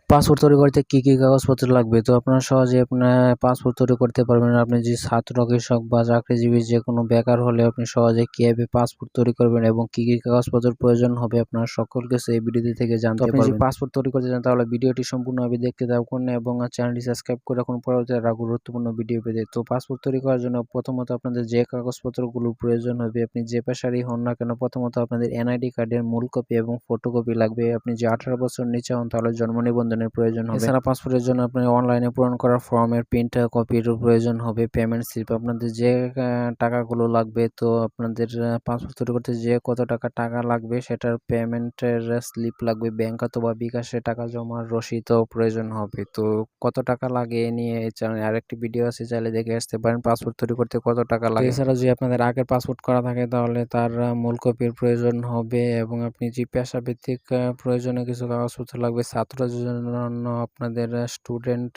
Passport তৈরি করতে কি কাগজপত্র লাগবে? তো আপনারা সহজেই আপনার পাসপোর্ট তৈরি করতে পারবেন। আপনি যে ছাত্র, কৃষক বা চাকরিজীবী যেকোনো বেকার হলে আপনি সহজে কিভাবে পাসপোর্ট তৈরি করবেন এবং কি কাগজপত্রের প্রয়োজন হবে আপনারা সকল কিছু এই ভিডিওটি থেকে জানতে পারবেন। আপনি যদি পাসপোর্ট তৈরি করতে চান তাহলে ভিডিওটি সম্পূর্ণভাবে দেখতে থাকুন এবং চ্যানেলটি সাবস্ক্রাইব করে রাখুন পরবর্তীতে আরো গুরুত্বপূর্ণ ভিডিও পেতে। তো পাসপোর্ট তৈরি করার জন্য প্রথমত আপনাদের যে কাগজপত্রগুলো প্রয়োজন হবে, আপনি যে পেশারই হন না কেন, প্রথমত আপনাদের এনআইডি কার্ডের মূল কপি এবং ফটোকপি লাগবে। আপনি যে 18 বছর নিচে হন তাহলে জন্ম নিবন্ধনের প্রয়োজন হবে। এছাড়া পাসপোর্টের জন্য আপনি অনলাইনে পূরণ করা ফর্মের প্রিন্ট কপির প্রয়োজন হবে। পেমেন্ট স্লিপ আপনাদের যে টাকাগুলো লাগবে, তো আপনাদের পাসপোর্ট তৈরি করতে যে কত টাকা লাগবে সেটার পেমেন্টের স্লিপ লাগবে। ব্যাংক অথবা বিকাশে টাকা জমার রসিদও প্রয়োজন হবে। তো কত টাকা লাগে এ নিয়ে এই চ্যানেলে আরেকটি ভিডিও আছে, চাইলে দেখে আসতে পারেন পাসপোর্ট তৈরি করতে কত টাকা লাগে। এছাড়া যদি আপনাদের আগের পাসপোর্ট করা থাকে তাহলে তার মূল কপির প্রয়োজন হবে এবং আপনি যে পেশাভিত্তিক প্রয়োজনীয় কিছু কাগজপত্র লাগবে। ছাত্রদের জন্য আপনাদের স্টুডেন্ট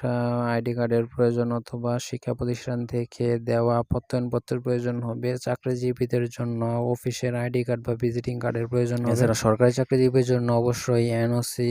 আইডি কার্ডের প্রয়োজন অথবা শিক্ষা প্রতিষ্ঠান থেকে দেওয়া প্রত্যয়নপত্রের প্রয়োজন হবে। চাকরিজীবীদের জন্য অফিসের আইডি কার্ড বা ভিজিটিং কার্ডের প্রয়োজন হবে। এছাড়া সরকারি চাকরিজীবীর জন্য অবশ্যই এনওসি,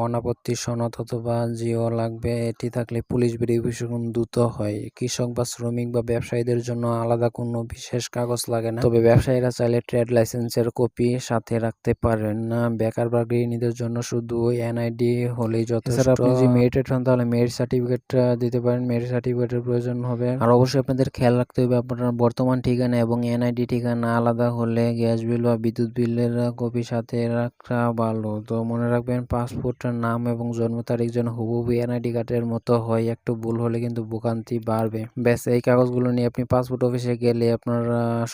অনাপত্তি সনদ অথবা জিও লাগবে। এটি থাকলে পুলিশ ভেরিফিকেশন দ্রুত হয়। কৃষক বা শ্রমিক বা ব্যবসায়ীদের জন্য আলাদা কোনো বিশেষ কাগজ লাগে না, তবে ব্যবসায়ীরা চাইলে ট্রেড লাইসেন্সের কপি সাথে রাখতে পারেন। বেকার বা গৃহিণীদের জন্য শুধু এনআইডি হলেই যথেষ্ট। এছাড়া আপনি যদি মেরিটেড হন তাহলে মেরিট সার্টিফিকেট দিতে পারেন, মেরিট সার্টিফিকেটের প্রয়োজন হবে। আর অবশ্যই আপনাদের খেয়াল রাখতে হবে আপনার বর্তমান ঠিকানা এবং এনআইডি ঠিকানা আলাদা হলে গ্যাস বিল বা বিদ্যুৎ বিলের কপি সাথে রাখা ভালো। তো মনে রাখবেন পাসপোর্টের নাম এবং জন্ম তারিখ যেন হুবহু এনআইডি কার্ডের মতো হয়, একটু ভুল হলে কিন্তু ভোগান্তি বাড়বে। ব্যাস এই কাগজগুলো নিয়ে আপনি পাসপোর্ট অফিসে গেলে আপনার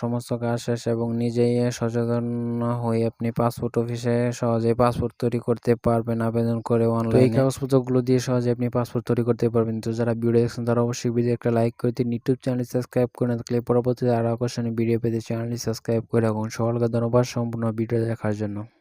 সমস্ত কাজ শেষ এবং নিজেই সচেতন হয়ে আপনি পাসপোর্ট অফিসে সহজে পাসপোর্ট তৈরি করতে পারবেন আবেদন করে অনলাইনে। এই কাগজপত্রগুলো দিয়ে সহজে আপনি পাসপোর্ট তৈরি করতে পারবেন। তো যারা ভিডিও দেখছেন তারা অবশ্যই ভিডিও একটা লাইক করে দিন, ইউটিউব চ্যানেল সাবস্ক্রাইব করে না থাকলে পরবর্তীতে আরো আকর্ষণীয় ভিডিও পেতে চ্যানেলটি সাবস্ক্রাইব করে রাখুন। সকলকে ধন্যবাদ সম্পূর্ণ ভিডিও দেখার জন্য।